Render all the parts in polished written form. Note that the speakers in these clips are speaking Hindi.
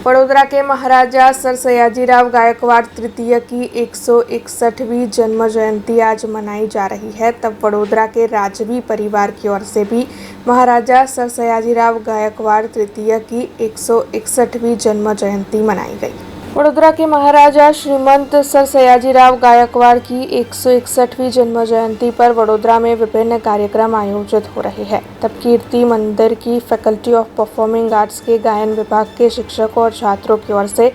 वडोदरा के महाराजा सर सयाजीराव गायकवाड़ तृतीय की 161वीं जन्म जयंती आज मनाई जा रही है। तब वडोदरा के राजवी परिवार की ओर से भी महाराजा सर सयाजीराव गायकवाड़ तृतीय की 161वीं जन्म जयंती मनाई गई। वडोदरा के महाराजा श्रीमंत सर सयाजीराव गायकवाड़ की 161वीं जन्म जयंती पर वडोदरा में विभिन्न कार्यक्रम आयोजित हो रहे हैं। तब कीर्ति मंदिर की फैकल्टी ऑफ परफॉर्मिंग आर्ट्स के गायन विभाग के शिक्षकों और छात्रों की ओर से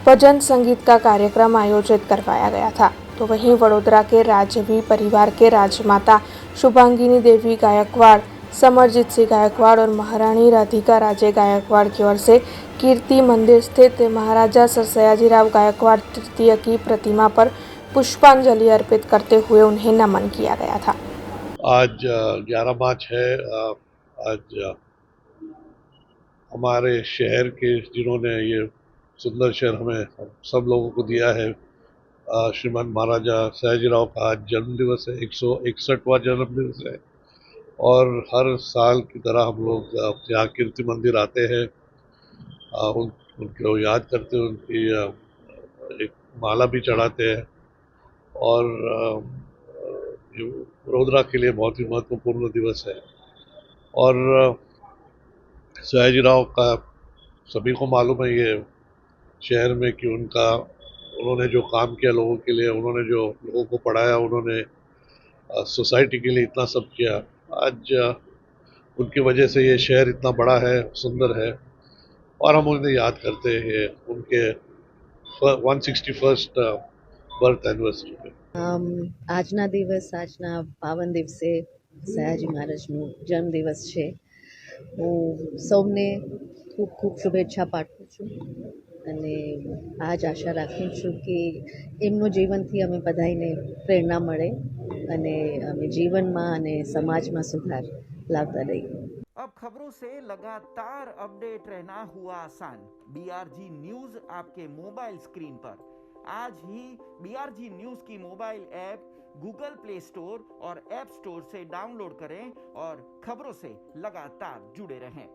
भजन संगीत का कार्यक्रम आयोजित करवाया गया था। तो वहीं वडोदरा के राजवी परिवार के राजमाता शुभांगिनी देवी गायकवाड़, समरजीत सिंह गायकवाड़ और महारानी राधिका राजे गायकवाड़ की ओर से कीर्ति मंदिर स्थित महाराजा सर सयाजीराव गायकवाड़ तृतीय की प्रतिमा पर पुष्पांजलि अर्पित करते हुए उन्हें नमन किया गया था। आज 11 मार्च है। आज हमारे शहर के जिन्होंने ये सुंदर शहर हमें सब लोगों को दिया है, श्रीमान महाराजा सयाजीराव का आज जन्म दिवस है, 161वां जन्म दिवस है। और हर साल की तरह हम लोग यहाँ कीर्ति मंदिर आते हैं, उनको याद करते हैं, उनकी एक माला भी चढ़ाते हैं। और ये वडोदरा के लिए बहुत ही महत्वपूर्ण दिवस है। और सयाजीराव का सभी को मालूम है ये शहर में कि उन्होंने जो काम किया लोगों के लिए, उन्होंने जो लोगों को पढ़ाया, उन्होंने सोसाइटी के लिए इतना सब किया। आज उनकी वजह से ये शहर इतना बड़ा है, सुंदर है। और हम उन्हें याद करते हैं उनके 161st બર્થ એનિવર્સરી पे। આજના પાવન દિવસે સયાજી મહારાજનો જન્મદિવસ છે। હું સૌને ખૂબ ખૂબ શુભેચ્છા પાઠવું છું અને આજ આશા રાખું છું કે એમનું જીવનથી અમે બધાને પ્રેરણા મળે અને અમે જીવનમાં અને સમાજમાં સુધાર લાવતા રહીએ। अब खबरों से लगातार अपडेट रहना हुआ आसान। बीआरजी न्यूज आपके मोबाइल स्क्रीन पर। आज ही बीआरजी न्यूज की mobile app Google play store और ऐप स्टोर से डाउनलोड करें और खबरों से लगातार जुड़े रहें।